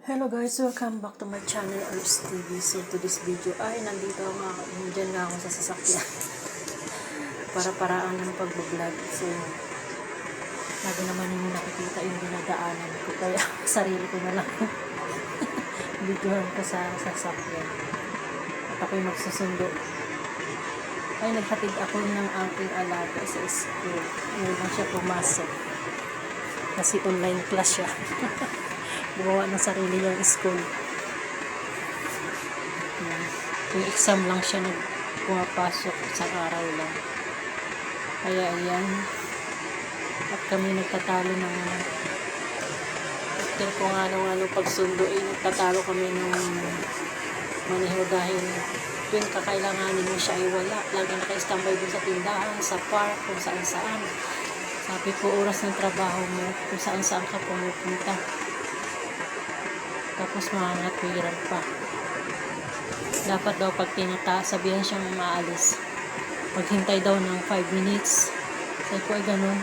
Hello guys, welcome back to my channel, Herbs TV. So to this video ay nandito nga, dyan nga ako sa sasakyan para-paraan ng pag-vlog. So lagi naman yung nakikita yung dinadaanan ko, kaya sarili ko na lang videohan ko sa sasakyan at ako'y magsusundo. Ay naghatid ako ng aking alaga sa school. Ngayon lang siya pumasok kasi online class siya. Gumawa ng sarili niyang school. Yung exam lang siya pumapasok isang araw lang. Kaya ayan. At kami nagtatalo ng after ko nga nung pagsundo nagtatalo kami ng maneho dahil tuwing kakailanganin mo siya ay wala. Lagi naka-standby dun sa tindahan, sa park, kung saan saan. Sabi ko, oras ng trabaho mo, kung saan saan ka pumupunta. Tapos mangangatwiran pa. Dapat daw pag sabihan siyang maalis, maghintay daw ng 5 minutes. Sabi ko ay ganun.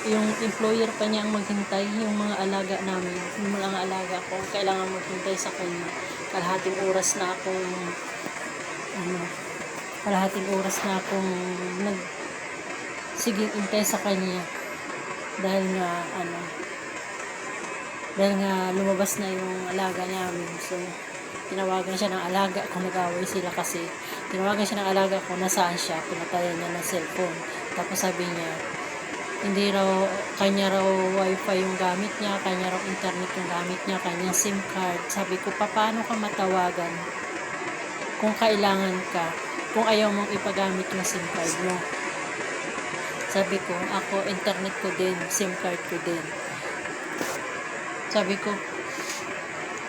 Yung employer pa niya ang maghintay, yung mga alaga namin, yung mga alaga ko, kailangan maghintay sa kanya. Kalahating oras na akong sige, hintay sa kanya. Dahil nga lumabas na yung alaga namin. So tinawagan siya ng alaga ko, nag-away sila kasi tinawagan siya ng alaga ko, nasaan siya, pinatayan niya ng cellphone. Tapos sabi niya kanya raw wifi yung gamit niya, kanya raw internet yung gamit niya, kanyang SIM card. Sabi ko, paano ka matawagan kung kailangan ka, kung ayaw mong ipagamit yung SIM card mo? Sabi ko, ako internet ko din, SIM card ko din. Sabi ko,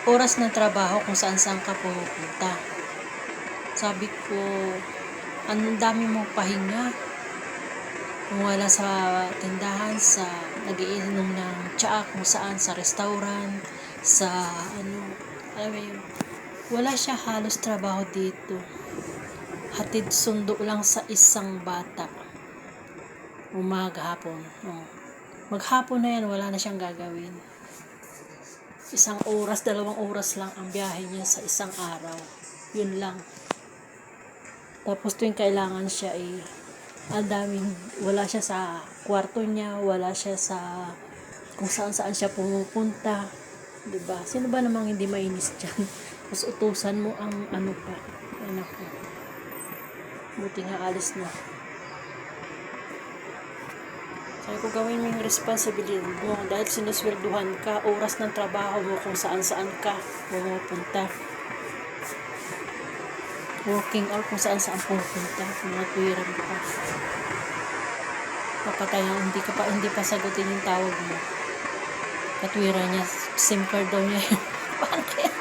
oras ng trabaho kung saan-saan ka pumupunta. Sabi ko, ang dami mong pahinga. Kung wala sa tindahan, sa nagiinom ng tsaa, kung saan, sa restaurant, sa wala siya halos trabaho dito. Hatid sundo lang sa isang bata. Umaga, hapon. Maghapon na yan, wala na siyang gagawin. 1 oras, 2 oras lang ang biyahe niya sa isang araw. Yun lang. Tapos tuwing kailangan siya wala siya sa kwarto niya, wala siya sa kung saan siya pumupunta. Diba? Sino ba namang hindi mainis dyan? Tapos utusan mo ang pa. Anak ko. Buti nga alis na. Sabi ko, gawin mo yung responsibility mo dahil sinuswelduhan ka, oras ng trabaho mo kung saan ka pumupunta. Working out kung saan pumupunta, mga tuwiran ka. Papatayan, hindi pa sagutin yung tawag mo. Katwiran niya, SIM card daw niya yun. Paano kaya?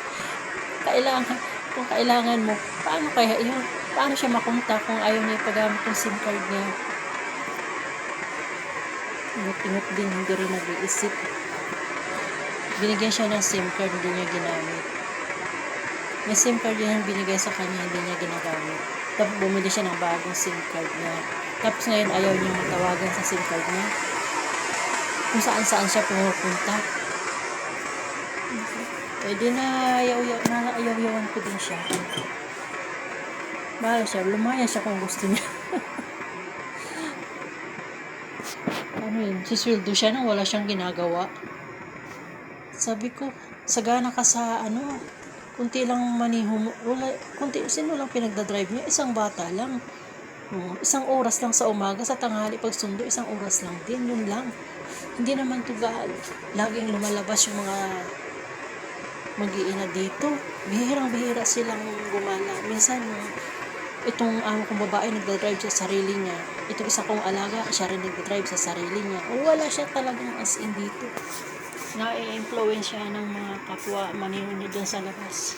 Kung kailangan mo, paano kaya yun? Paano siya makunta kung ayaw niya ipagamit yung SIM card niya? Ingot-ingot din, hindi rin nag-iisip. Binigyan siya ng SIM card, hindi niya ginamit. May SIM card yan binigay sa kanya, hindi niya ginagamit. Tapos bumili siya ng bagong SIM card niya. Tapos ngayon ayaw niya matawagan sa SIM card niya. Kung saan siya pumupunta. Pwede na ayaw-yawan ko din siya. Bahala siya, lumaya siya kung gusto niya. Sisweldo siya nang wala siyang ginagawa. Sabi ko, sagana ka sa kunti lang maniho mo. Sino lang pinagdadrive niya? Isang bata lang. 1 oras lang sa umaga, sa tanghali pag sundo, 1 oras lang din, yun lang. Hindi naman laging lumalabas yung mga mag-iina dito. Bihirang-bihira silang gumala. Minsan, itong amo kong babae nagdadrive sa sarili niya. Itong isa kong alaga, siya rin nagdadrive sa sarili niya. Wala siya talagang as in dito. Na-influence siya ng mga kapwa maniho niya dyan sa labas.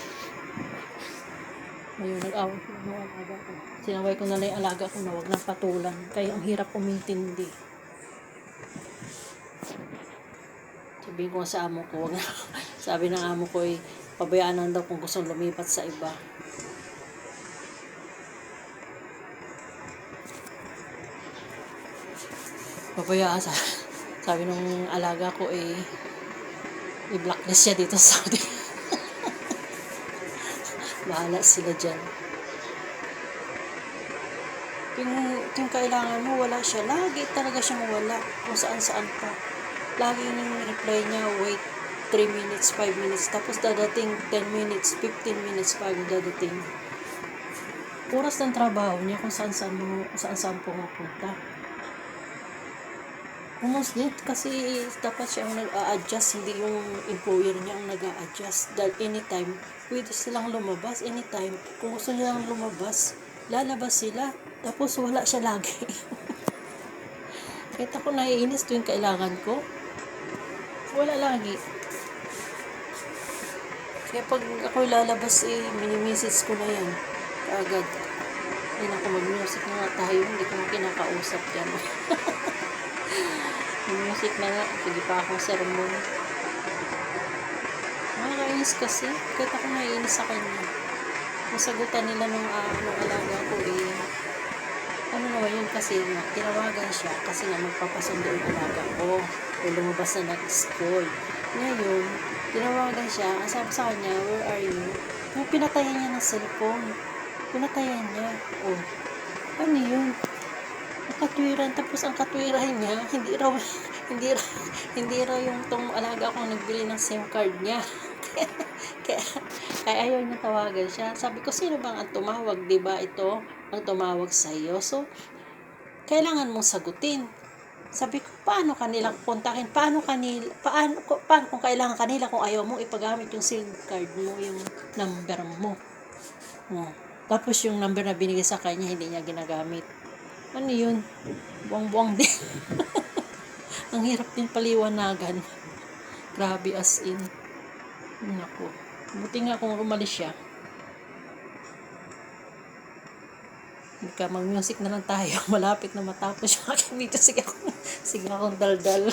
Ayun, nag-away ko ng alaga ko. Sinaway ko na lang yung alaga ko na wag nang patulan. Kaya ang hirap umintindi. Sabihin ko sa amo ko, sabi ng amo ko pabayaan lang daw kung gusto lumipat sa iba. Pabayaan sabi ng alaga ko i-blacklist siya dito sa Saudi. Bahala sila dyan. Yung kailangan mo, wala siya. Lagi talaga siyang wala. Kung saan-saan pa. Lagi yung reply niya, wait 3 minutes, 5 minutes. Tapos dadating 10 minutes, 15 minutes bago dadating. Oras ng trabaho niya kung saan-saan pumupunta. Mostly kasi dapat siya ang nag-a-adjust, hindi yung employer niya ang nag-a-adjust. Dahil anytime, pwede silang lumabas. Anytime, kung gusto nilang lumabas, lalabas sila. Tapos wala siya lagi. Kahit ako naiinis tuwing kailangan ko, wala lagi. Kaya pag ako lalabas, mini-message ko na yan. Kaagad. Ay naku, mag-music na nga tayo. Hindi ko na kinakausap yan. Music na nga. Sige pa akong sermon. Nakakainis kasi. Kahit ako naiinis sa kanya. Masagutan nila nung alaga ko ano naman yun kasi nga, tinawagan siya kasi nga magpapasundo yung alaga ko. Kung lumabas na nag-school. Ngayon, tinawagan siya. Ang sabi sa kanya, where are you? Yung pinatayan niya ng cellphone. Pinatayan niya. Oh, ano yun? Nakatwiran. Tapos ang katwiran niya, hindi raw yung tong alaga kong nagbili ng SIM card niya. kaya ayaw niya tawagan siya. Sabi ko, sino bang ang tumawag? Diba ito ang tumawag sa iyo? So, kailangan mong sagutin. Sabi ko, paano kanila kontakin? Paano kung kailangan kanila kung ayaw mo ipagamit yung SIM card mo, yung number mo? Oh. Tapos yung number na binigay sa kanya, hindi niya ginagamit. Ano yun? Buwang-buwang din. Ang hirap din paliwanagan. Grabe as in. Naku. Buti nga kung umalis siya. Mag-music na lang tayo. Malapit na matapos yung aking video. Sige akong daldal.